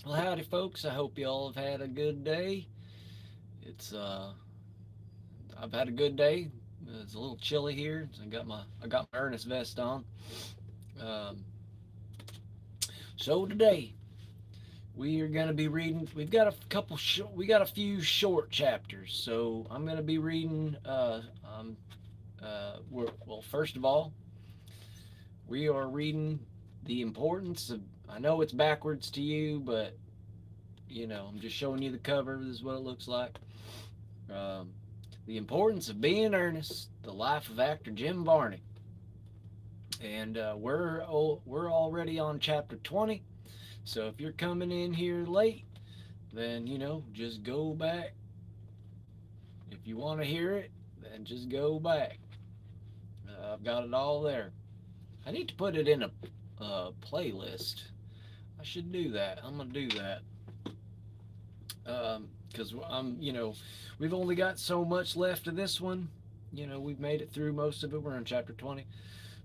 Well, howdy, folks. I hope you all have had a good day. It's I've had a good day. It's a little chilly here. So I got my Ernest vest on. Um, so today we are gonna be reading. We got a few short chapters. So I'm gonna be reading. Well, first of all, we are reading the importance of. I know it's backwards to you, but I'm just showing you the cover. This is what it looks like. Um, the Importance of Being Ernest, the life of actor Jim Varney. And we're already on chapter 20. So if you're coming in here late, then just go back. If you want to hear it, then just go back. I've got it all there. I need to put it in a playlist. I should do that. I'm gonna do that. Because we've only got so much left of this one. We've made it through most of it. We're on chapter 20.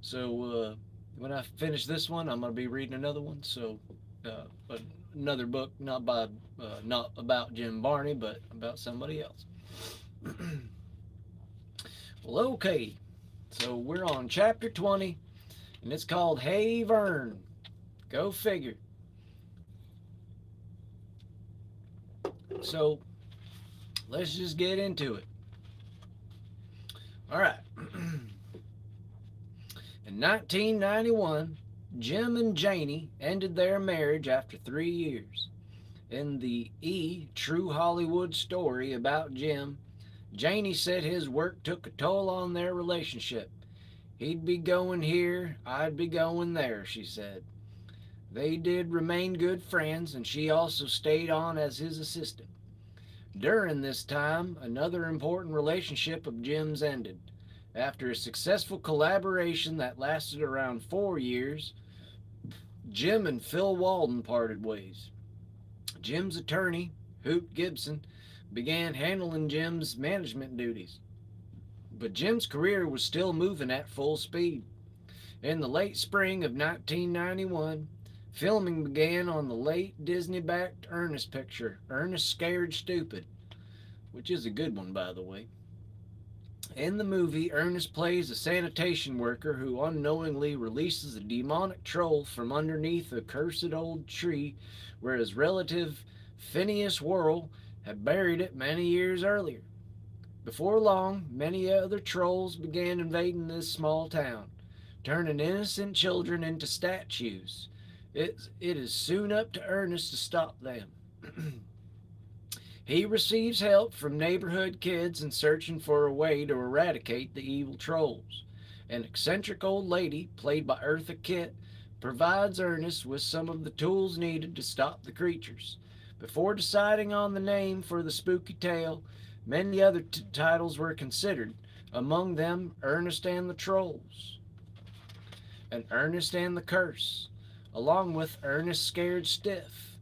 So when I finish this one, I'm going to be reading another one. So, but another book, not about Jim Varney, but about somebody else. Well, okay. So we're on chapter 20, and it's called Hey Vern. Go figure. So let's just get into it. All right. In 1991, Jim and Janie ended their marriage after 3 years. In the True Hollywood story about Jim, Janie said his work took a toll on their relationship. He'd be going here, I'd be going there, she said. They did remain good friends, and she also stayed on as his assistant. During this time, another important relationship of Jim's ended. After a successful collaboration that lasted around 4 years, Jim and Phil Walden parted ways. Jim's attorney, Hoot Gibson, began handling Jim's management duties. But Jim's career was still moving at full speed. In the late spring of 1991, filming began on the late Disney-backed Ernest picture, Ernest Scared Stupid, which is a good one, by the way. In the movie, Ernest plays a sanitation worker who unknowingly releases a demonic troll from underneath a cursed old tree where his relative Phineas Whirl had buried it many years earlier. Before long, many other trolls began invading this small town, turning innocent children into statues. It is soon up to Ernest to stop them. He receives help from neighborhood kids in searching for a way to eradicate the evil trolls. An eccentric old lady, played by Eartha Kitt, provides Ernest with some of the tools needed to stop the creatures. Before deciding on the name for the spooky tale, many other titles were considered, among them Ernest and the Trolls, and Ernest and the Curse, along with Ernest Scared Stiff.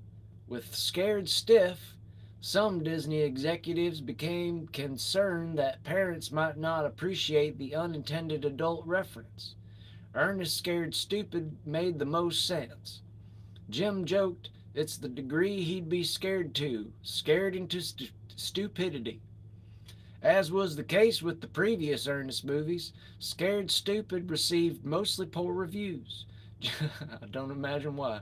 With Scared Stiff, some Disney executives became concerned that parents might not appreciate the unintended adult reference. Ernest Scared Stupid made the most sense. Jim joked it's the degree he'd be scared into stupidity. As was the case with the previous Ernest movies, Scared Stupid received mostly poor reviews. I don't imagine why.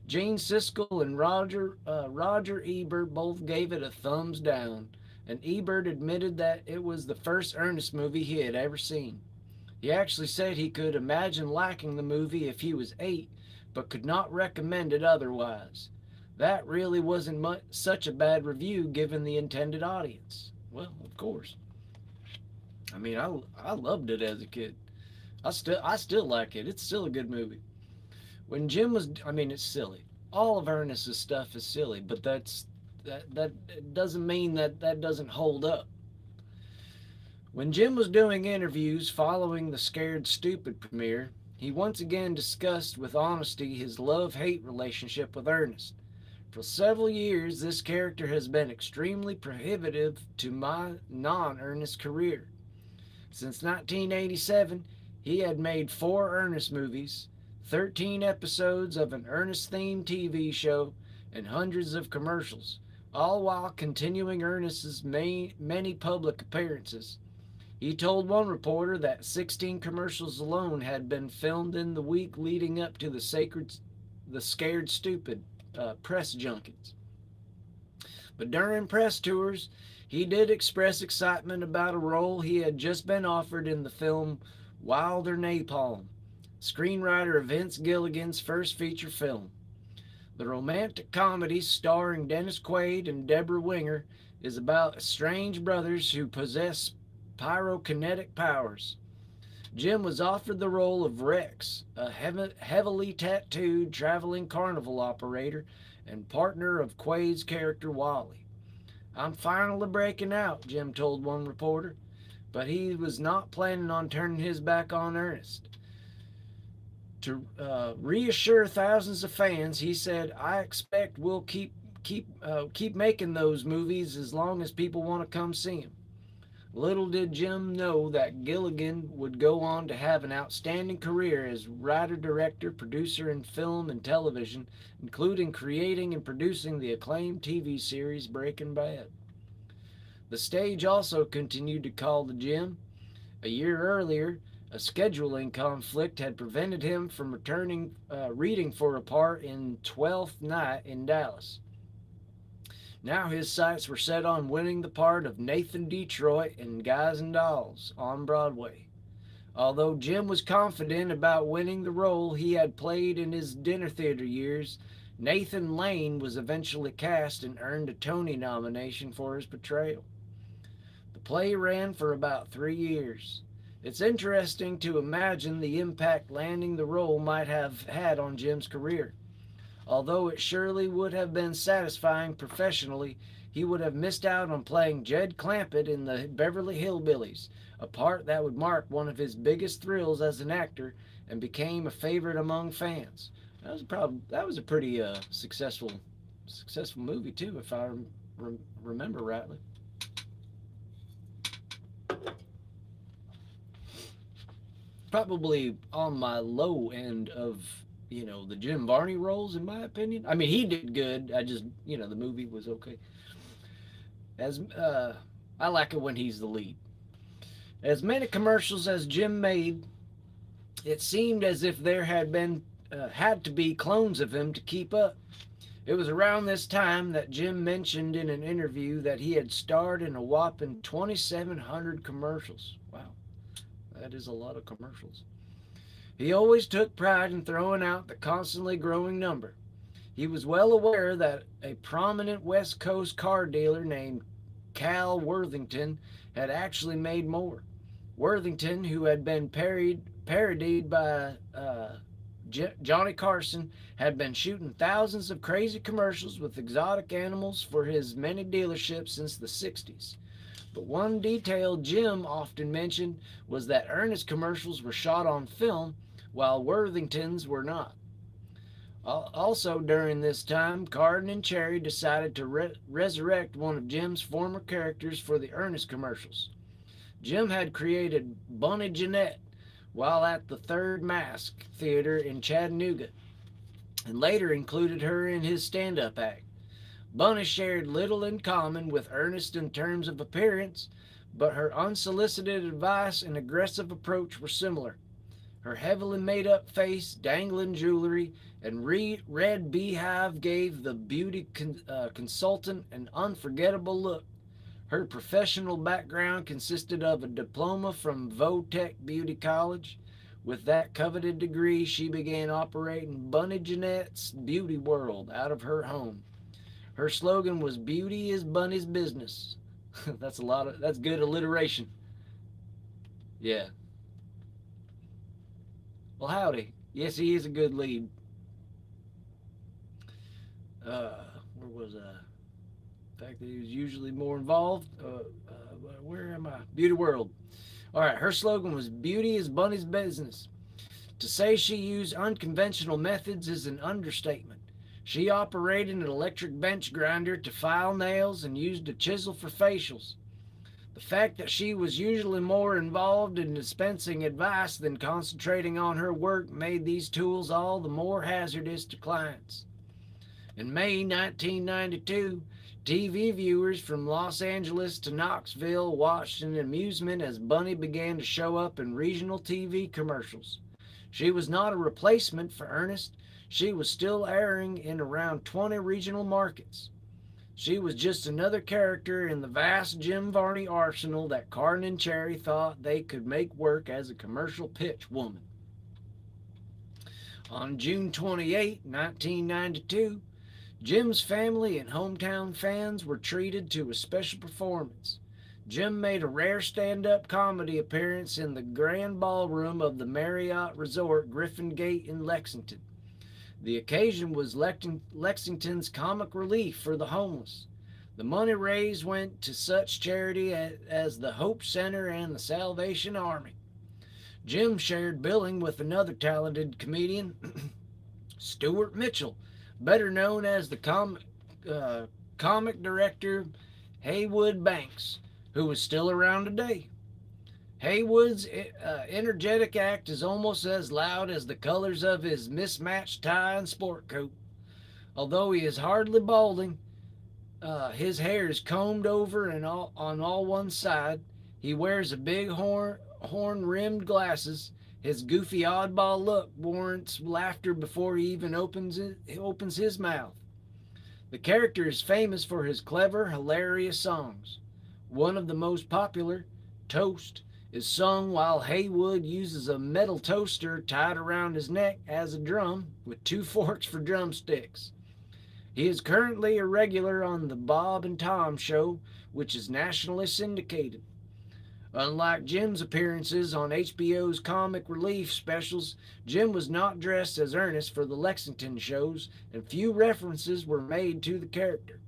Gene Siskel and Roger Ebert both gave it a thumbs down, and Ebert admitted that it was the first Ernest movie he had ever seen. He actually said he could imagine liking the movie if he was 8, but could not recommend it otherwise. That really wasn't such a bad review given the intended audience. Well, of course. I mean, I loved it as a kid. I still like it. It's still a good movie. When Jim was, I mean, it's silly. All of Ernest's stuff is silly, but that doesn't mean that doesn't hold up. When Jim was doing interviews following the Scared Stupid premiere, he once again discussed with honesty his love-hate relationship with Ernest. For several years, this character has been extremely prohibitive to my non-Ernest career. Since 1987, he had made 4 Ernest movies, 13 episodes of an Ernest-themed TV show, and hundreds of commercials, all while continuing Ernest's many public appearances. He told one reporter that 16 commercials alone had been filmed in the week leading up to the Scared Stupid press junkets. But during press tours, he did express excitement about a role he had just been offered in the film Wilder Napalm, screenwriter of Vince Gilligan's first feature film. The romantic comedy starring Dennis Quaid and Deborah Winger is about strange brothers who possess pyrokinetic powers. Jim was offered the role of Rex, a heavily tattooed traveling carnival operator and partner of Quaid's character Wally. "I'm finally breaking out," Jim told one reporter, but he was not planning on turning his back on Ernest. To reassure thousands of fans, he said, "I expect we'll keep making those movies as long as people want to come see them." Little did Jim know that Gilligan would go on to have an outstanding career as writer, director, producer in film and television, including creating and producing the acclaimed TV series Breaking Bad. The stage also continued to call to Jim. A year earlier, a scheduling conflict had prevented him from reading for a part in Twelfth Night in Dallas. Now his sights were set on winning the part of Nathan Detroit in Guys and Dolls on Broadway. Although Jim was confident about winning the role he had played in his dinner theater years, Nathan Lane was eventually cast and earned a Tony nomination for his portrayal. The play ran for about 3 years. It's interesting to imagine the impact landing the role might have had on Jim's career. Although it surely would have been satisfying professionally, he would have missed out on playing Jed Clampett in the Beverly Hillbillies, a part that would mark one of his biggest thrills as an actor and became a favorite among fans. That was a pretty successful movie too, if I remember rightly. Probably on my low end of the Jim Varney roles, in my opinion. I mean, he did good. I just, the movie was okay. As I like it when he's the lead. As many commercials as Jim made, it seemed as if there had to be clones of him to keep up. It was around this time that Jim mentioned in an interview that he had starred in a whopping 2,700 commercials. Wow, that is a lot of commercials. He always took pride in throwing out the constantly growing number. He was well aware that a prominent West Coast car dealer named Cal Worthington had actually made more. Worthington, who had been parodied by Johnny Carson, had been shooting thousands of crazy commercials with exotic animals for his many dealerships since the 60s. But one detail Jim often mentioned was that Ernest commercials were shot on film, while Worthington's were not. Also during this time, Carden and Cherry decided to resurrect one of Jim's former characters for the Ernest commercials. Jim had created Bunny Jeanette while at the Third Mask Theater in Chattanooga, and later included her in his stand-up act. Bunny shared little in common with Ernest in terms of appearance, but her unsolicited advice and aggressive approach were similar. Her heavily made-up face, dangling jewelry, and red beehive gave the beauty consultant an unforgettable look. Her professional background consisted of a diploma from Votech Beauty College. With that coveted degree, she began operating Bunny Jeanette's Beauty World out of her home. Her slogan was "Beauty is Bunny's business." That's good alliteration. Yeah. Well, howdy. Yes, he is a good lead. Where was I? The fact that he was usually more involved. Where am I? Beauty World. All right, her slogan was "Beauty is Bunny's business." To say she used unconventional methods is an understatement. She operated an electric bench grinder to file nails and used a chisel for facials. The fact that she was usually more involved in dispensing advice than concentrating on her work made these tools all the more hazardous to clients. In May 1992, TV viewers from Los Angeles to Knoxville watched in amusement as Bunny began to show up in regional TV commercials. She was not a replacement for Ernest. She was still airing in around 20 regional markets. She was just another character in the vast Jim Varney arsenal that Carden and Cherry thought they could make work as a commercial pitch woman. On June 28, 1992, Jim's family and hometown fans were treated to a special performance. Jim made a rare stand-up comedy appearance in the Grand Ballroom of the Marriott Resort Griffin Gate in Lexington. The occasion was Lexington's comic relief for the homeless. The money raised went to such charity as the Hope Center and the Salvation Army. Jim shared billing with another talented comedian, Stuart Mitchell, better known as the comic director Haywood Banks, who is still around today. Haywood's energetic act is almost as loud as the colors of his mismatched tie and sport coat. Although he is hardly balding, his hair is combed over and on all one side. He wears a big horn-rimmed glasses. His goofy oddball look warrants laughter before he even opens his mouth. The character is famous for his clever, hilarious songs. One of the most popular, Toast, is sung while Haywood uses a metal toaster tied around his neck as a drum with two forks for drumsticks. He is currently a regular on the Bob and Tom Show, which is nationally syndicated. Unlike Jim's appearances on HBO's comic relief specials, Jim was not dressed as Ernest for the Lexington shows, and few references were made to the character.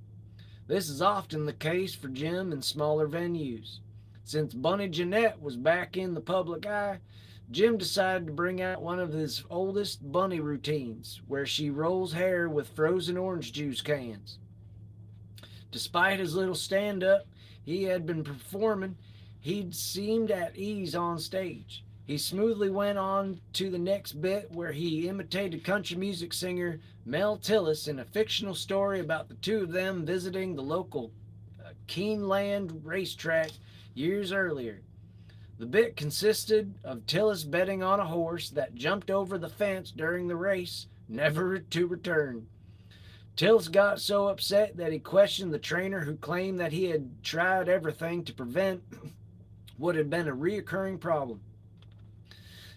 This is often the case for Jim in smaller venues. Since Bunny Jeanette was back in the public eye, Jim decided to bring out one of his oldest Bunny routines, where she rolls hair with frozen orange juice cans. Despite his little stand-up he had been performing, he'd seemed at ease on stage. He smoothly went on to the next bit, where he imitated country music singer Mel Tillis in a fictional story about the two of them visiting the local Keeneland racetrack years earlier. The bit consisted of Tillis betting on a horse that jumped over the fence during the race, never to return. Tillis got so upset that he questioned the trainer, who claimed that he had tried everything to prevent what had been a reoccurring problem.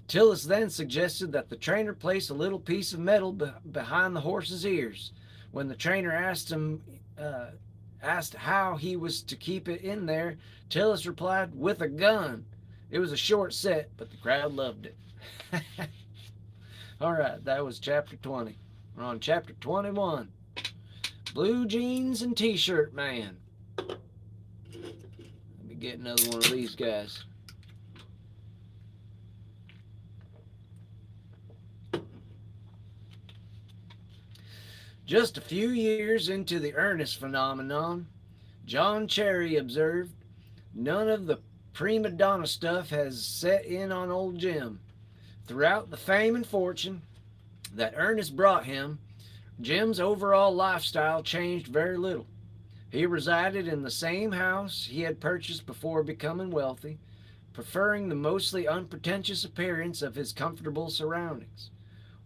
Tillis then suggested that the trainer place a little piece of metal behind the horse's ears. When the trainer asked how he was to keep it in there, Tillis replied, "With a gun." It was a short set, but the crowd loved it. All right, that was chapter 20. We're on chapter 21. Blue Jeans and T-Shirt Man. Let me get another one of these guys. Just a few years into the Ernest phenomenon, John Cherry observed, "None of the prima donna stuff has set in on old Jim." Throughout the fame and fortune that Ernest brought him, Jim's overall lifestyle changed very little. He resided in the same house he had purchased before becoming wealthy, preferring the mostly unpretentious appearance of his comfortable surroundings.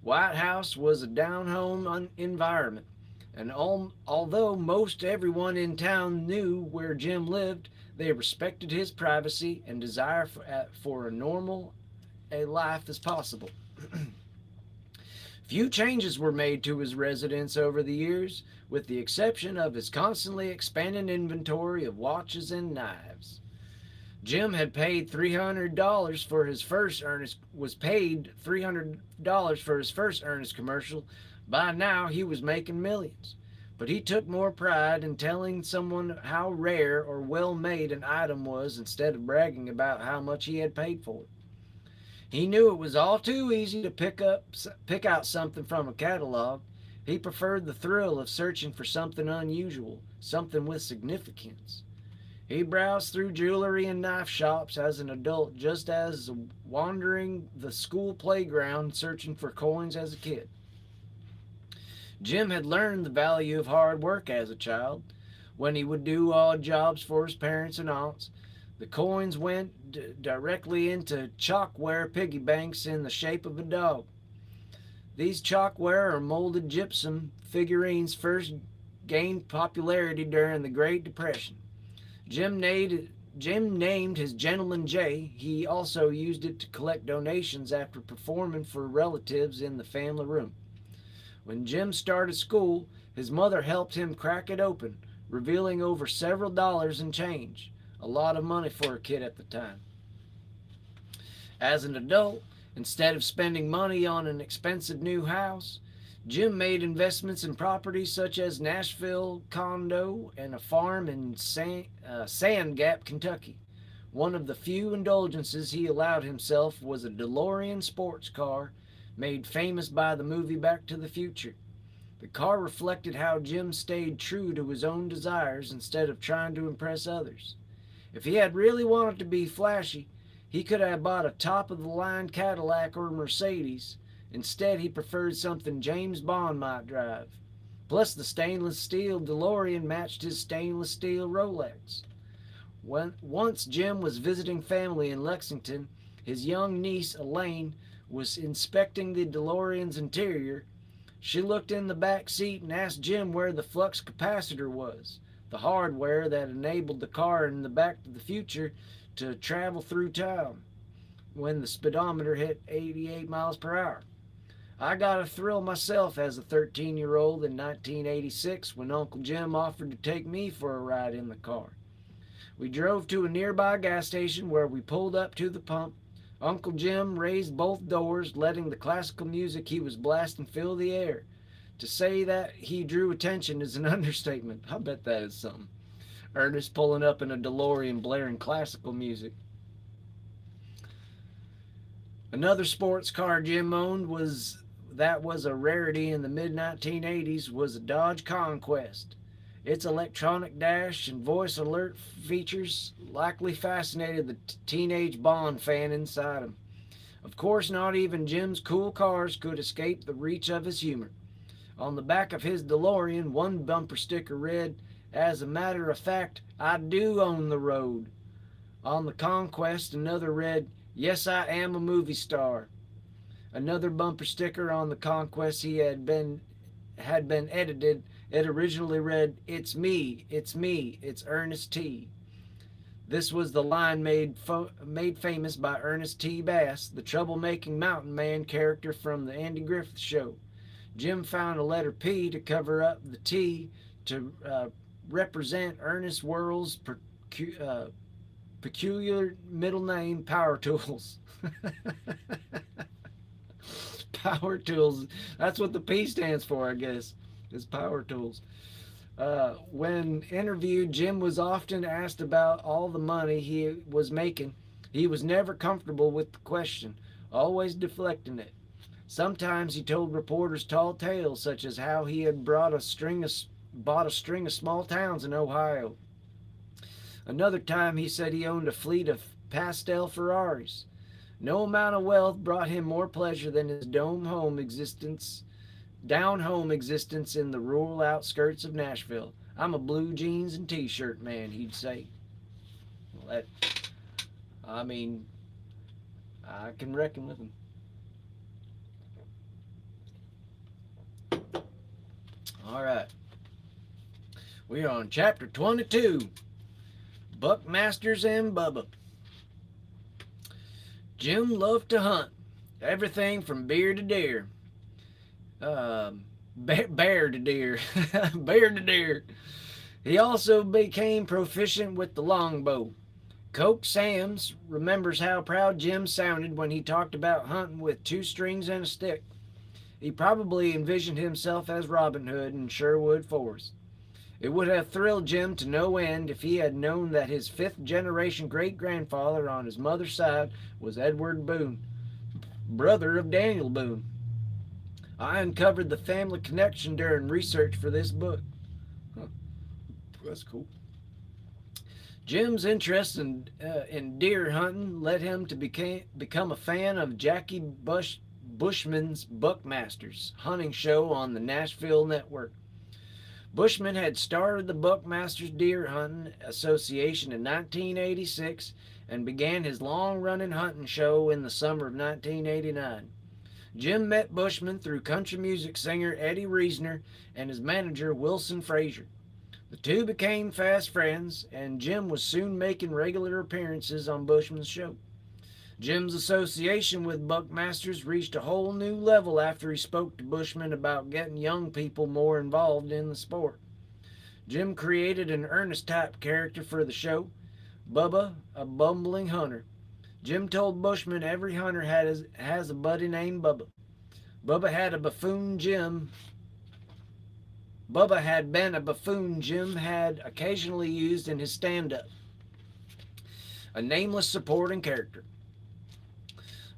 White House was a down-home environment, and although most everyone in town knew where Jim lived, they respected his privacy and desire for a normal life as possible. Few changes were made to his residence over the years, with the exception of his constantly expanding inventory of watches and knives. Jim had paid $300 for his first Ernest commercial. By now he was making millions, but he took more pride in telling someone how rare or well made an item was instead of bragging about how much he had paid for it. He knew it was all too easy to pick out something from a catalog. He preferred the thrill of searching for something unusual, something with significance. He browsed through jewelry and knife shops as an adult, just as wandering the school playground searching for coins as a kid. Jim had learned the value of hard work as a child. When he would do odd jobs for his parents and aunts, the coins went directly into chalkware piggy banks in the shape of a dog. These chalkware or molded gypsum figurines first gained popularity during the Great Depression. Jim named, Jim named his Gentleman Jay. He also used it to collect donations after performing for relatives in the family room. When Jim started school, his mother helped him crack it open, revealing over several dollars in change. A lot of money for a kid at the time. As an adult, instead of spending money on an expensive new house, Jim made investments in properties such as Nashville condo and a farm in Sand Gap, Kentucky. One of the few indulgences he allowed himself was a DeLorean sports car made famous by the movie Back to the Future. The car reflected how Jim stayed true to his own desires instead of trying to impress others. If he had really wanted to be flashy, he could have bought a top of the line Cadillac or Mercedes. Instead, he preferred something James Bond might drive. Plus, the stainless steel DeLorean matched his stainless steel Rolex. Once Jim was visiting family in Lexington, his young niece Elaine was inspecting the DeLorean's interior. She looked in the back seat and asked Jim where the flux capacitor was, the hardware that enabled the car in the Back to the Future to travel through town when the speedometer hit 88 miles per hour. I got a thrill myself as a 13-year-old in 1986 when Uncle Jim offered to take me for a ride in the car. We drove to a nearby gas station where we pulled up to the pump. Uncle Jim raised both doors, letting the classical music he was blasting fill the air. To say that he drew attention is an understatement. I bet that is something. Ernest pulling up in a DeLorean blaring classical music. Another sports car Jim owned was a rarity in the mid-1980s was a Dodge Conquest. Its electronic dash and voice alert features likely fascinated the teenage Bond fan inside him. Of course, not even Jim's cool cars could escape the reach of his humor. On the back of his DeLorean, one bumper sticker read, "As a matter of fact, I do own the road." On the Conquest, another read, "Yes, I am a movie star." Another bumper sticker on the Conquest had been edited. It originally read, it's me, it's Ernest T." This was the line made famous by Ernest T. Bass, the troublemaking mountain man character from the Andy Griffith Show. Jim found a letter P to cover up the T to represent Ernest Worrell's peculiar middle name, Power Tools. Power Tools. That's what the P stands for, I guess, is Power Tools. When interviewed, Jim was often asked about all the money he was making. He was never comfortable with the question, always deflecting it. Sometimes he told reporters tall tales, such as how he had bought a string of small towns in Ohio. Another time he said he owned a fleet of pastel Ferraris. No amount of wealth brought him more pleasure than his down home existence in the rural outskirts of Nashville. "I'm a blue jeans and t-shirt man," he'd say. Well, I can reckon with him. All right. We are on chapter 22, Buckmasters and Bubba. Jim loved to hunt, everything from bear to deer. Bear to deer. Bear to deer. He also became proficient with the longbow. Coke Sam's remembers how proud Jim sounded when he talked about hunting with 2 strings and a stick. He probably envisioned himself as Robin Hood in Sherwood Forest. It would have thrilled Jim to no end if he had known that his 5th-generation great-grandfather on his mother's side was Edward Boone, brother of Daniel Boone. I uncovered the family connection during research for this book. Huh. That's cool. Jim's interest in deer hunting led him to become a fan of Jackie Bushman's Buckmasters hunting show on the Nashville network. Bushman had started the Buckmasters Deer Hunting Association in 1986 and began his long-running hunting show in the summer of 1989. Jim met Bushman through country music singer Eddie Reisner and his manager Wilson Frazier. The two became fast friends, and Jim was soon making regular appearances on Bushman's show. Jim's association with Buckmasters reached a whole new level after he spoke to Bushman about getting young people more involved in the sport. Jim created an Ernest type character for the show, Bubba, a bumbling hunter. Jim told Bushman every hunter has a buddy named Bubba. Bubba had been a buffoon Jim had occasionally used in his stand-up, a nameless supporting character.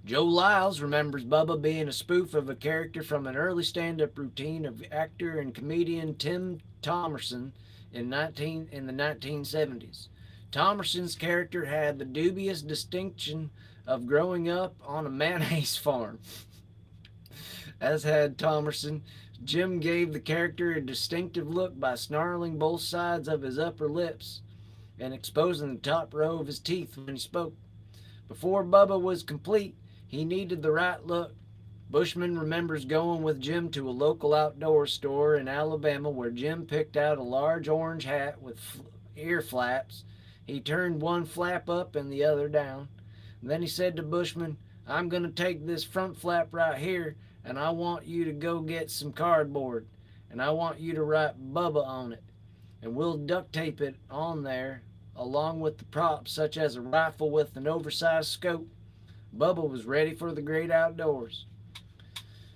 Joe Lyles remembers Bubba being a spoof of a character from an early stand-up routine of actor and comedian Tim Thomerson in the 1970s. Thomerson's character had the dubious distinction of growing up on a mayonnaise farm. As had Thomerson, Jim gave the character a distinctive look by snarling both sides of his upper lips and exposing the top row of his teeth when he spoke. Before Bubba was complete, he needed the right look. Bushman remembers going with Jim to a local outdoor store in Alabama where Jim picked out a large orange hat with ear flaps. He turned one flap up and the other down. And then he said to Bushman, "I'm going to take this front flap right here, and I want you to go get some cardboard, and I want you to write Bubba on it, and we'll duct tape it on there along with the props such as a rifle with an oversized scope." Bubba was ready for the great outdoors.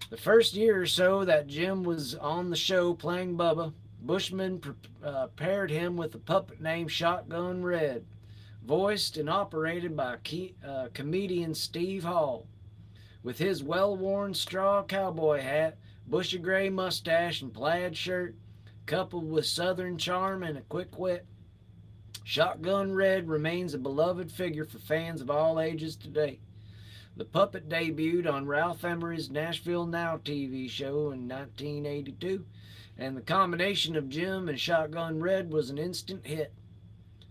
The first year or so that Jim was on the show playing Bubba, Bushman paired him with a puppet named Shotgun Red, voiced and operated by comedian Steve Hall. With his well-worn straw cowboy hat, bushy gray mustache, and plaid shirt, coupled with southern charm and a quick wit, Shotgun Red remains a beloved figure for fans of all ages today. The puppet debuted on Ralph Emery's Nashville Now TV show in 1982, and the combination of Jim and Shotgun Red was an instant hit.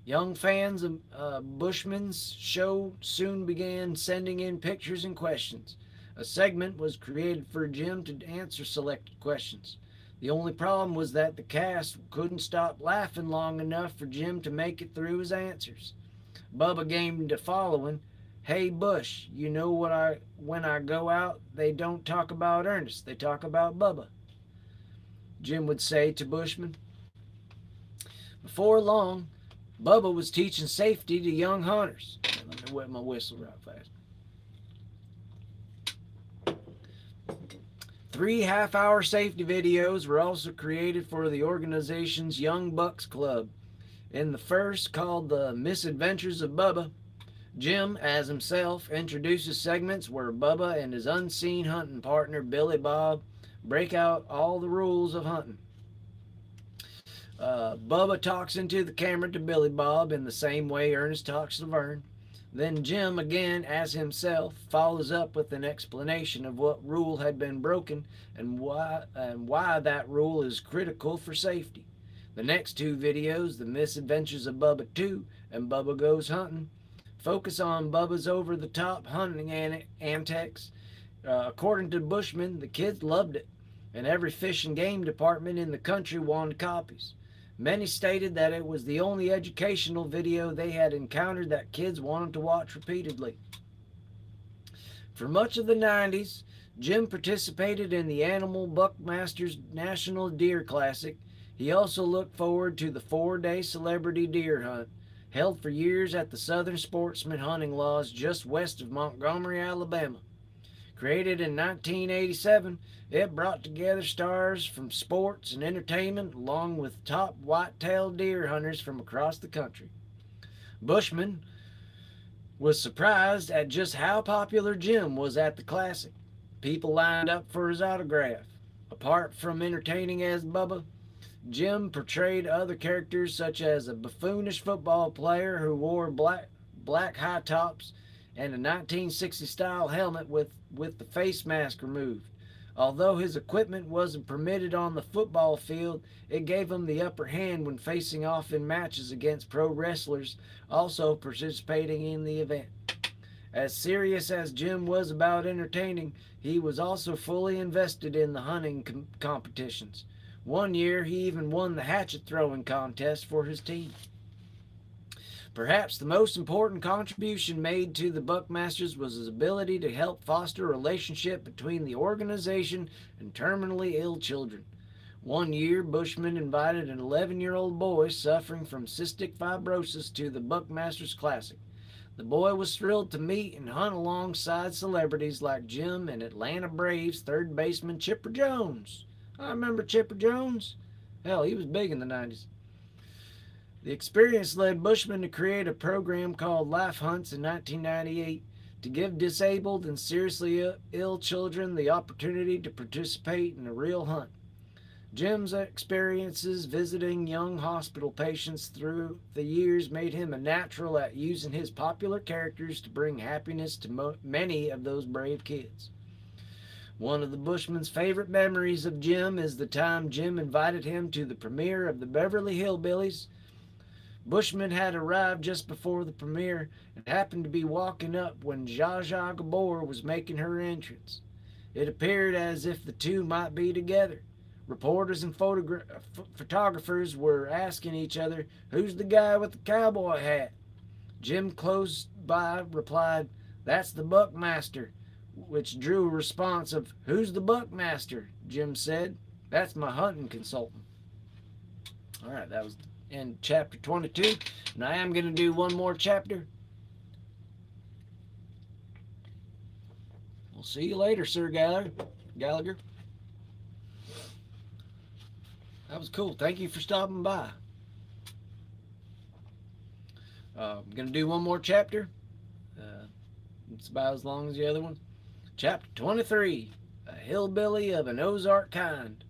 Young fans of Bushman's show soon began sending in pictures and questions. A segment was created for Jim to answer selected questions. The only problem was that the cast couldn't stop laughing long enough for Jim to make it through his answers. Bubba gave the following: "Hey Bush, you know when I go out, they don't talk about Ernest, they talk about Bubba," Jim would say to Bushman. Before long, Bubba was teaching safety to young hunters. Let me wet my whistle right fast. 3 half-hour safety videos were also created for the organization's Young Bucks Club. In the first, called The Misadventures of Bubba, Jim, as himself, introduces segments where Bubba and his unseen hunting partner, Billy Bob, break out all the rules of hunting. Bubba talks into the camera to Billy Bob in the same way Ernest talks to Vern. Then Jim, again as himself, follows up with an explanation of what rule had been broken and why that rule is critical for safety. The next 2 videos, The Misadventures of Bubba 2 and Bubba Goes Hunting, focus on Bubba's over-the-top hunting antics. According to Bushman, the kids loved it, and every fish and game department in the country wanted copies. Many stated that it was the only educational video they had encountered that kids wanted to watch repeatedly. For much of the 90s, Jim participated in the Animal Buckmasters National Deer Classic. He also looked forward to the 4-day celebrity deer hunt, held for years at the Southern Sportsman Hunting Lodge just west of Montgomery, Alabama. Created in 1987, it brought together stars from sports and entertainment along with top white-tailed deer hunters from across the country. Bushman was surprised at just how popular Jim was at the classic. People lined up for his autograph. Apart from entertaining as Bubba, Jim portrayed other characters such as a buffoonish football player who wore black high tops and a 1960 style helmet with the face mask removed. Although his equipment wasn't permitted on the football field, it gave him the upper hand when facing off in matches against pro wrestlers also participating in the event. As serious as Jim was about entertaining, he was also fully invested in the hunting competitions. One year, he even won the hatchet throwing contest for his team. Perhaps the most important contribution made to the Buckmasters was his ability to help foster a relationship between the organization and terminally ill children. One year, Bushman invited an 11-year-old boy suffering from cystic fibrosis to the Buckmasters Classic. The boy was thrilled to meet and hunt alongside celebrities like Jim and Atlanta Braves third baseman Chipper Jones. I remember Chipper Jones. Hell, he was big in the 90s. The experience led Bushman to create a program called Life Hunts in 1998 to give disabled and seriously ill children the opportunity to participate in a real hunt. Jim's experiences visiting young hospital patients through the years made him a natural at using his popular characters to bring happiness to many of those brave kids. One of the Bushman's favorite memories of Jim is the time Jim invited him to the premiere of the Beverly Hillbillies. Bushman had arrived just before the premiere and happened to be walking up when Zsa Zsa Gabor was making her entrance. It appeared as if the two might be together. Reporters and photographers were asking each other, "Who's the guy with the cowboy hat?" Jim, close by, replied, "That's the Buckmaster," which drew a response of, "Who's the Buckmaster?" Jim said, "That's my hunting consultant." All right, that was in chapter 22, and I am going to do one more chapter. We'll see you later, Sir Gallagher. That was cool. Thank you for stopping by. I'm going to do one more chapter. It's about as long as the other one. Chapter 23, A Hillbilly of an Ozark Kind.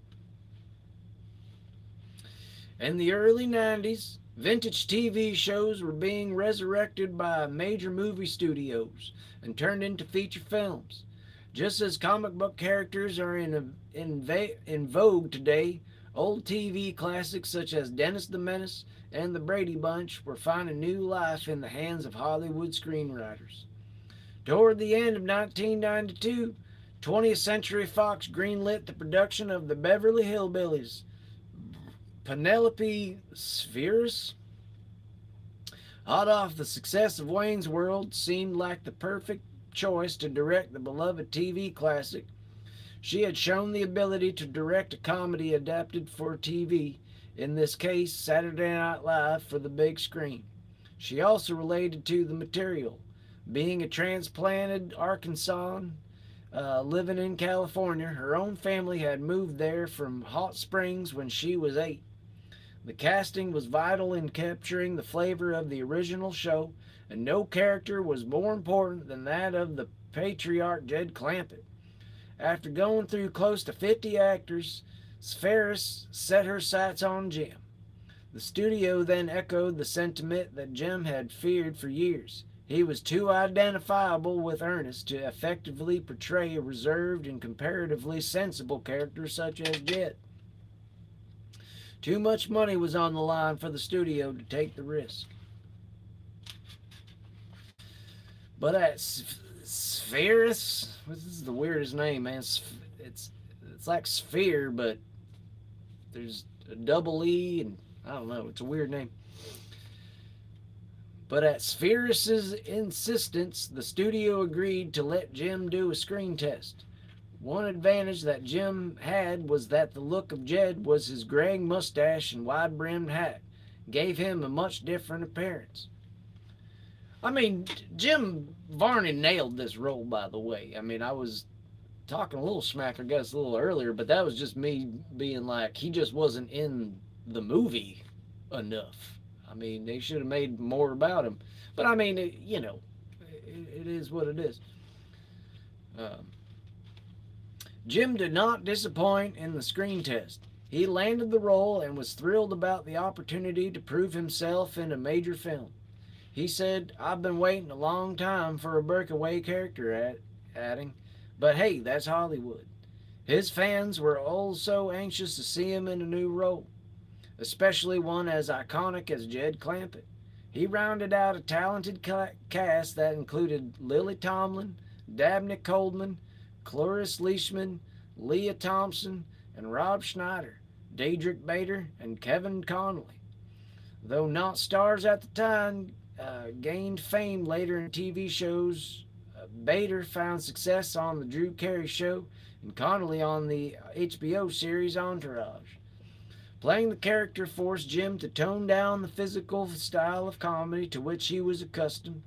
In the early 90s, vintage TV shows were being resurrected by major movie studios and turned into feature films. Just as comic book characters are in vogue today, old TV classics such as Dennis the Menace and the Brady Bunch were finding new life in the hands of Hollywood screenwriters. Toward the end of 1992, 20th Century Fox greenlit the production of the Beverly Hillbillies. Penelope Spheris, hot off the success of Wayne's World, seemed like the perfect choice to direct the beloved TV classic. She had shown the ability to direct a comedy adapted for TV, in this case Saturday Night Live, for the big screen. She also related to the material. Being a transplanted Arkansan, living in California, her own family had moved there from Hot Springs when she was 8. The casting was vital in capturing the flavor of the original show, and no character was more important than that of the patriarch Jed Clampett. After going through close to 50 actors, Spheris set her sights on Jim. The studio then echoed the sentiment that Jim had feared for years. He was too identifiable with Ernest to effectively portray a reserved and comparatively sensible character such as Jed. Too much money was on the line for the studio to take the risk. But at Spheris, this is the weirdest name, man. It's like sphere, but there's a double E, and I don't know. It's a weird name. But at Spheris's insistence, the studio agreed to let Jim do a screen test. One advantage that Jim had was that the look of Jed was his graying mustache and wide-brimmed hat, gave him a much different appearance. I mean, Jim Varney nailed this role, by the way. I mean, I was talking a little smack, I guess, a little earlier, but that was just me being like, he just wasn't in the movie enough. I mean, they should have made more about him. But, I mean, it is what it is. Jim did not disappoint in the screen test. He landed the role and was thrilled about the opportunity to prove himself in a major film. He said, "I've been waiting a long time for a breakaway character," adding, "But hey, that's Hollywood." His fans were also anxious to see him in a new role, especially one as iconic as Jed Clampett. He rounded out a talented cast that included Lily Tomlin, Dabney Coleman, Cloris Leishman, Leah Thompson, and Rob Schneider, Diedrich Bader, and Kevin Connolly. Though not stars at the time, gained fame later in TV shows. Bader found success on The Drew Carey Show and Connolly on the HBO series Entourage. Playing the character forced Jim to tone down the physical style of comedy to which he was accustomed.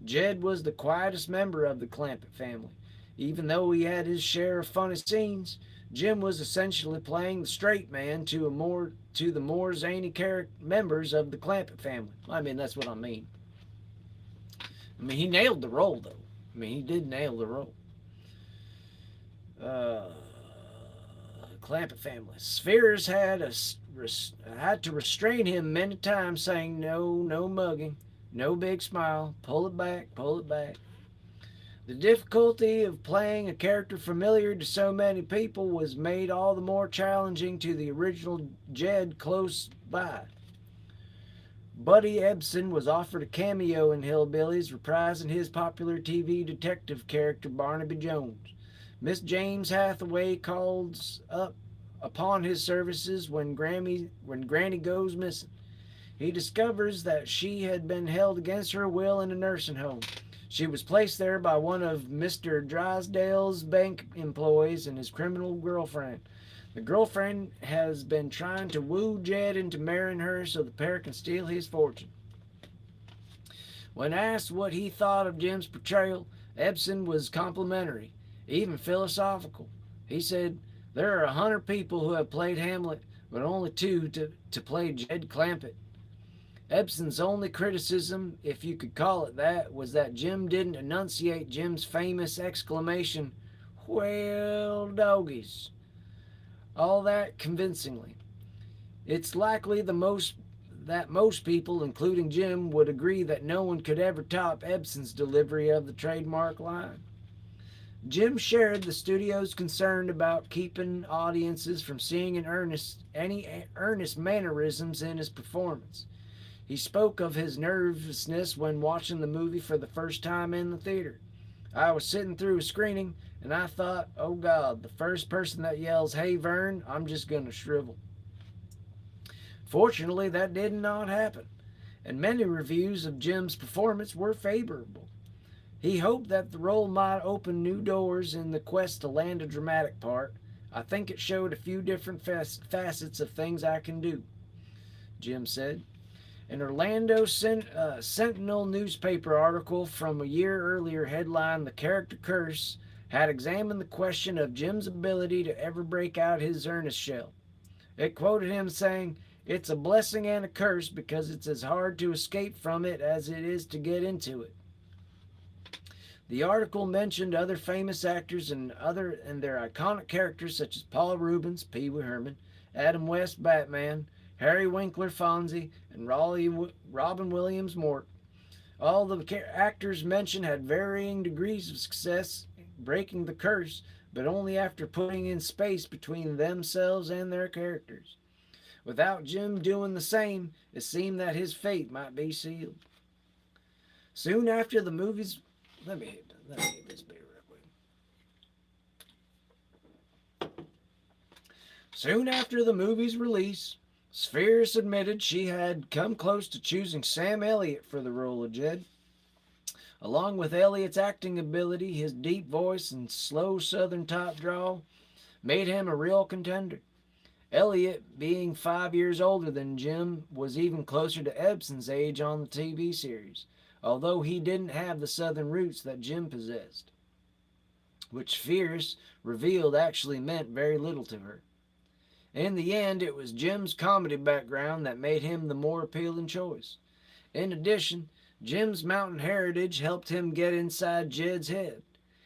Jed was the quietest member of the Clampett family. Even though he had his share of funny scenes, Jim was essentially playing the straight man to the more zany members of the Clampett family. I mean, that's what I mean. I mean, he nailed the role, though. I mean, he did nail the role. Uh, Clampett family. Spheres had to restrain him many times, saying, "No, no mugging, no big smile, pull it back, pull it back." The difficulty of playing a character familiar to so many people was made all the more challenging to the original Jed close by. Buddy Ebsen was offered a cameo in Hillbillies, reprising his popular TV detective character Barnaby Jones. Miss James Hathaway calls up upon his services when Granny goes missing. He discovers that she had been held against her will in a nursing home. She was placed there by one of Mr. Drysdale's bank employees and his criminal girlfriend. The girlfriend has been trying to woo Jed into marrying her so the pair can steal his fortune. When asked what he thought of Jim's portrayal, Ebsen was complimentary, even philosophical. He said, "There are 100 people who have played Hamlet, but only two to play Jed Clampett." Ebsen's only criticism, if you could call it that, was that Jim didn't enunciate Jim's famous exclamation, "Well, doggies," all that convincingly. It's likely that most people, including Jim, would agree that no one could ever top Ebsen's delivery of the trademark line. Jim shared the studio's concern about keeping audiences from seeing any Ernest mannerisms in his performance. He spoke of his nervousness when watching the movie for the first time in the theater. "I was sitting through a screening and I thought, oh God, the first person that yells, 'Hey Vern,' I'm just going to shrivel." Fortunately, that did not happen, and many reviews of Jim's performance were favorable. He hoped that the role might open new doors in the quest to land a dramatic part. "I think it showed a few different facets of things I can do," Jim said. An Orlando Sentinel newspaper article from a year earlier headlined "The Character Curse," had examined the question of Jim's ability to ever break out his Ernest shell. It quoted him saying, "It's a blessing and a curse because it's as hard to escape from it as it is to get into it." The article mentioned other famous actors and their iconic characters such as Paul Reubens, Pee Wee Herman, Adam West, Batman, Harry Winkler, Fonzie, and Robin Williams, Mort. All the actors mentioned had varying degrees of success breaking the curse, but only after putting in space between themselves and their characters. Without Jim doing the same, it seemed that his fate might be sealed. Soon after the movies, let me hit this beer real quick. Soon after the movie's release, Spheres admitted she had come close to choosing Sam Elliott for the role of Jed. Along with Elliott's acting ability, his deep voice and slow southern type drawl made him a real contender. Elliott, being 5 years older than Jim, was even closer to Ebsen's age on the TV series, although he didn't have the southern roots that Jim possessed, which Fierce revealed actually meant very little to her. In the end, it was Jim's comedy background that made him the more appealing choice. In addition, Jim's mountain heritage helped him get inside Jed's head.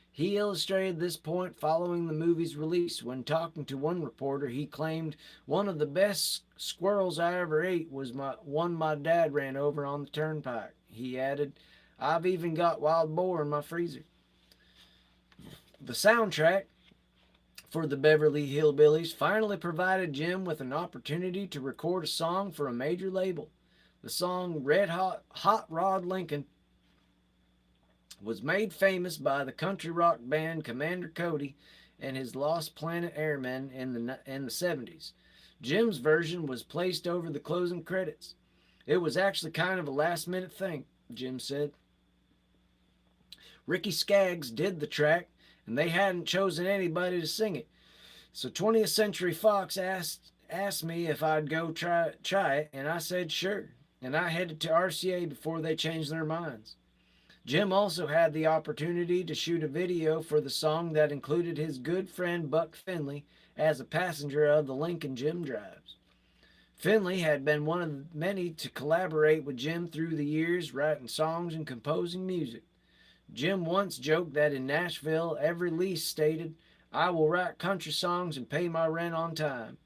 He illustrated this point following the movie's release. When talking to one reporter, he claimed, "One of the best squirrels I ever ate was one my dad ran over on the turnpike. He added, I've even got wild boar in my freezer. The soundtrack for the Beverly Hillbillies finally provided Jim with an opportunity to record a song for a major label. The song Red Hot Rod Lincoln was made famous by the country rock band Commander Cody and his Lost Planet Airmen in the 70s. Jim's version was placed over the closing credits. It was actually kind of a last minute thing, Jim said. Ricky Skaggs did the track, and they hadn't chosen anybody to sing it. So 20th Century Fox asked me if I'd go try it, and I said sure. And I headed to RCA before they changed their minds. Jim also had the opportunity to shoot a video for the song that included his good friend Buck Finley as a passenger of the Lincoln Jim drives. Finley had been one of many to collaborate with Jim through the years, writing songs and composing music. Jim once joked that in Nashville, every lease stated, I will write country songs and pay my rent on time.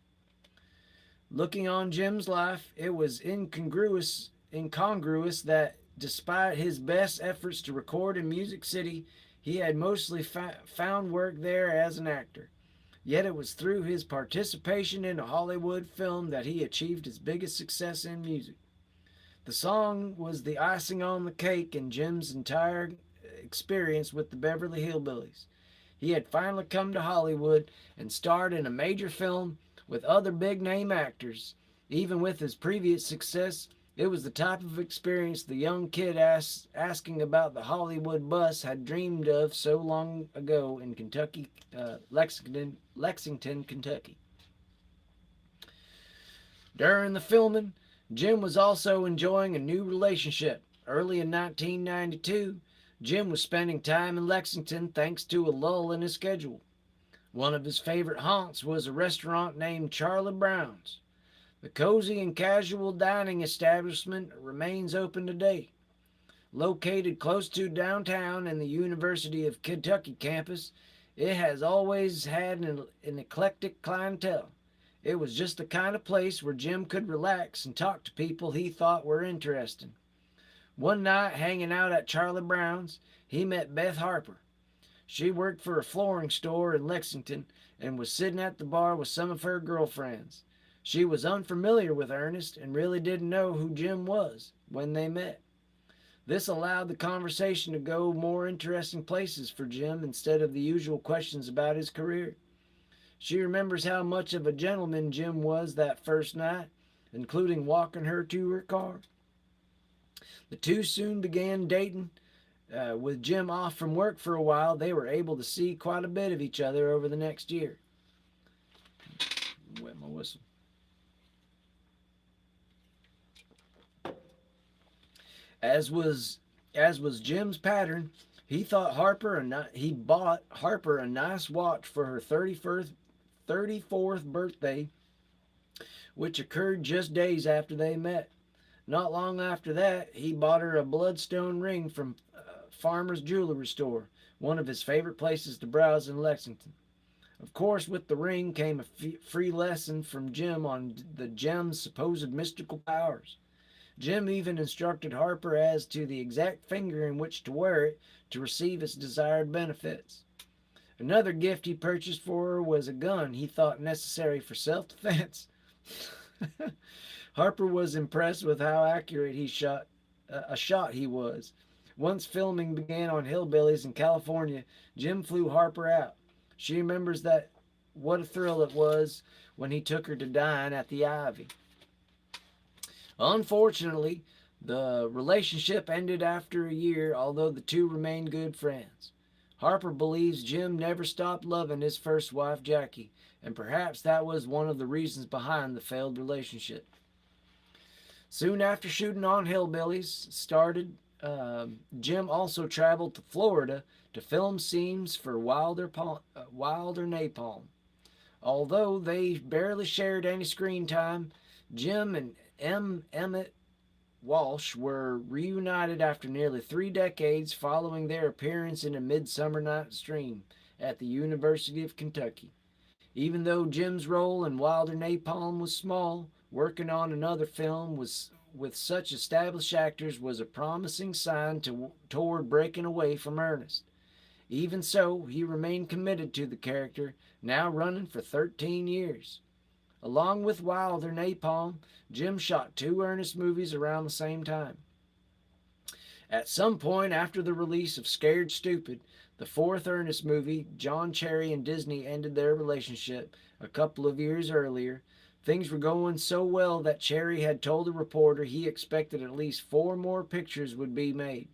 Looking on Jim's life, it was incongruous that despite his best efforts to record in Music City, he had mostly found work there as an actor. Yet it was through his participation in a Hollywood film that he achieved his biggest success in music. The song was the icing on the cake in Jim's entire experience with the Beverly Hillbillies. He had finally come to Hollywood and starred in a major film with other big name actors. Even with his previous success, it was the type of experience the young kid asking about the Hollywood bus had dreamed of so long ago in Lexington, Kentucky. During the filming, Jim was also enjoying a new relationship. Early in 1992, Jim was spending time in Lexington thanks to a lull in his schedule. One of his favorite haunts was a restaurant named Charlie Brown's. The cozy and casual dining establishment remains open today. Located close to downtown and the University of Kentucky campus, it has always had an eclectic clientele. It was just the kind of place where Jim could relax and talk to people he thought were interesting. One night, hanging out at Charlie Brown's, he met Beth Harper. She worked for a flooring store in Lexington and was sitting at the bar with some of her girlfriends. She was unfamiliar with Ernest and really didn't know who Jim was when they met. This allowed the conversation to go more interesting places for Jim instead of the usual questions about his career. She remembers how much of a gentleman Jim was that first night, including walking her to her car. The two soon began dating. With Jim off from work for a while, they were able to see quite a bit of each other over the next year. Wet my whistle. As was Jim's pattern, he bought Harper a nice watch for her 34th birthday, which occurred just days after they met. Not long after that, he bought her a bloodstone ring from Farmer's Jewelry Store, one of his favorite places to browse in Lexington. Of course, with the ring came a free lesson from Jim on the gem's supposed mystical powers. Jim even instructed Harper as to the exact finger in which to wear it to receive its desired benefits. Another gift he purchased for her was a gun he thought necessary for self-defense. Harper was impressed with how accurate a shot he was. Once filming began on Hillbillies in California, Jim flew Harper out. She remembers that what a thrill it was when he took her to dine at the Ivy. Unfortunately, the relationship ended after a year, although the two remained good friends. Harper believes Jim never stopped loving his first wife, Jackie, and perhaps that was one of the reasons behind the failed relationship. Soon after shooting on Hillbillies started, Jim also traveled to Florida to film scenes for Wilder Napalm. Although they barely shared any screen time, Jim and Emmett Walsh were reunited after nearly 3 decades following their appearance in A Midsummer Night's Dream at the University of Kentucky. Even though Jim's role in Wilder Napalm was small, working on another film with such established actors was a promising sign toward breaking away from Ernest. Even so, he remained committed to the character, now running for 13 years. Along with Wilder Napalm, Jim shot two Ernest movies around the same time. At some point after the release of Scared Stupid, the fourth Ernest movie, John Cherry and Disney ended their relationship a couple of years earlier. Things were going so well that Cherry had told a reporter he expected at least four more pictures would be made.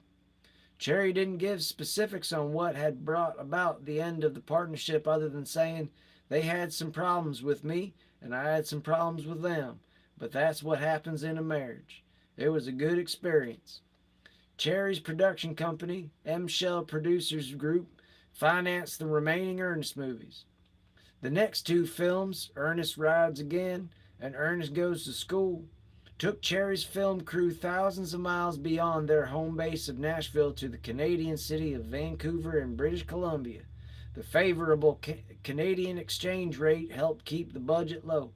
Cherry didn't give specifics on what had brought about the end of the partnership other than saying, "They had some problems with me and I had some problems with them, but that's what happens in a marriage. It was a good experience." Cherry's production company, M. Shell Producers Group, financed the remaining Ernest movies. The next two films, Ernest Rides Again and Ernest Goes to School, took Cherry's film crew thousands of miles beyond their home base of Nashville to the Canadian city of Vancouver in British Columbia. The favorable Canadian exchange rate helped keep the budget low.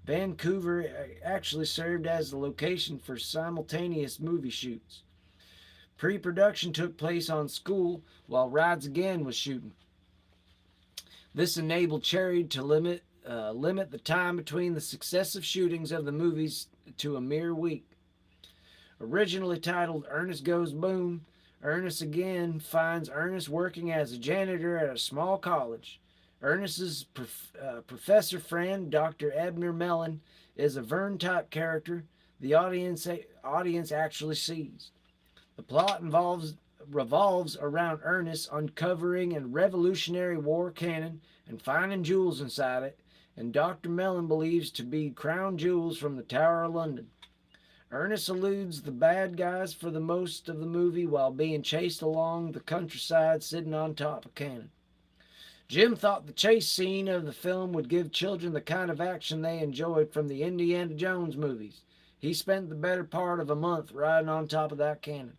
Vancouver actually served as the location for simultaneous movie shoots. Pre-production took place on School while Rides Again was shooting. This enabled Cherry to limit the time between the successive shootings of the movies to a mere week. Originally titled Ernest Goes Boom, Ernest Again finds Ernest working as a janitor at a small college. Ernest's professor friend, Dr. Abner Mellon, is a Vern-type character the audience actually sees. The plot revolves around Ernest uncovering a Revolutionary War cannon and finding jewels inside it, and Dr. Mellon believes to be crown jewels from the Tower of London. Ernest eludes the bad guys for the most of the movie while being chased along the countryside sitting on top of a cannon. Jim thought the chase scene of the film would give children the kind of action they enjoyed from the Indiana Jones movies. He spent the better part of a month riding on top of that cannon.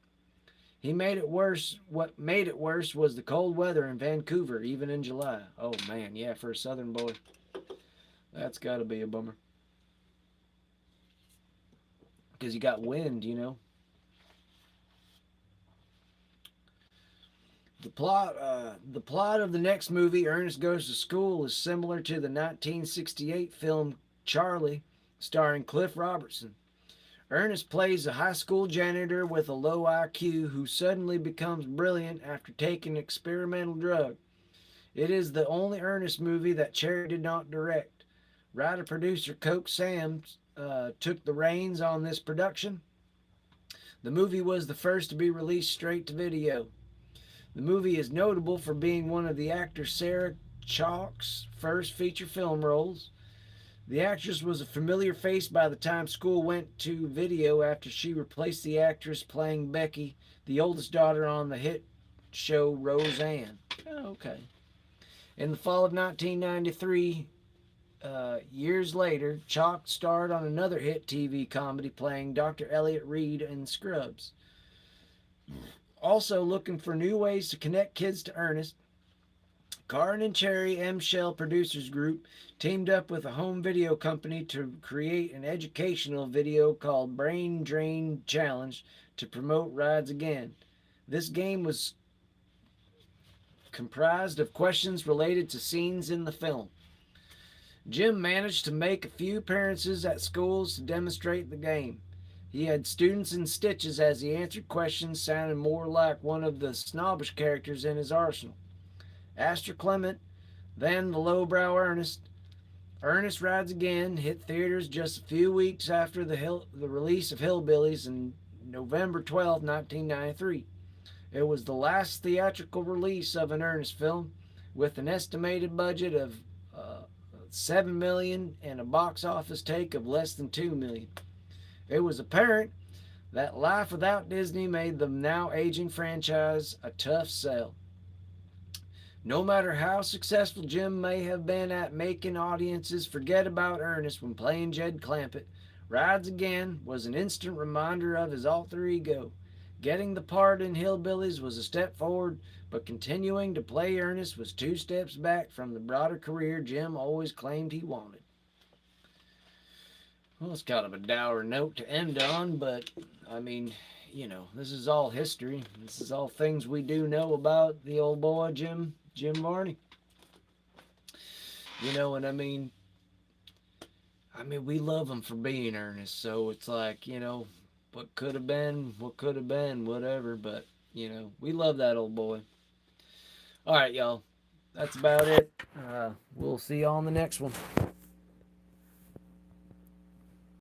He made it worse. What made it worse was the cold weather in Vancouver, even in July. Oh man, yeah, for a southern boy. That's got to be a bummer. Because you got wind, you know. The plot of the next movie, Ernest Goes to School, is similar to the 1968 film Charlie, starring Cliff Robertson. Ernest plays a high school janitor with a low IQ who suddenly becomes brilliant after taking an experimental drug. It is the only Ernest movie that Cherry did not direct. Writer-producer Coke Sam's took the reins on this production. The movie was the first to be released straight to video. The movie is notable for being one of the actor Sarah Chalke's first feature film roles. The actress was a familiar face by the time School went to video after she replaced the actress playing Becky, the oldest daughter on the hit show Roseanne. Oh, okay. In the fall of 1993, years later, Chalke starred on another hit TV comedy playing Dr. Elliot Reed in Scrubs. Also looking for new ways to connect kids to Ernest, Carn and Cherry M. Shell Producers Group teamed up with a home video company to create an educational video called Brain Drain Challenge to promote Rides Again. This game was comprised of questions related to scenes in the film. Jim managed to make a few appearances at schools to demonstrate the game. He had students in stitches as he answered questions sounding more like one of the snobbish characters in his arsenal. Astor Clement, then the lowbrow Ernest. Ernest Rides Again hit theaters just a few weeks after the release of Hillbillies on November 12, 1993. It was the last theatrical release of an Ernest film, with an estimated budget of $7 million and a box office take of less than $2 million. It was apparent that life without Disney made the now aging franchise a tough sell. No matter how successful Jim may have been at making audiences forget about Ernest when playing Jed Clampett, Rides Again was an instant reminder of his alter ego. Getting the part in Hillbillies was a step forward, but continuing to play Ernest was two steps back from the broader career Jim always claimed he wanted. Well, it's kind of a dour note to end on, but I mean, this is all history. This is all things we do know about the old boy Jim Varney. And I mean, we love him for being Ernest. So it's like, what could have been, whatever. But we love that old boy. All right, y'all. That's about it. We'll see y'all on the next one.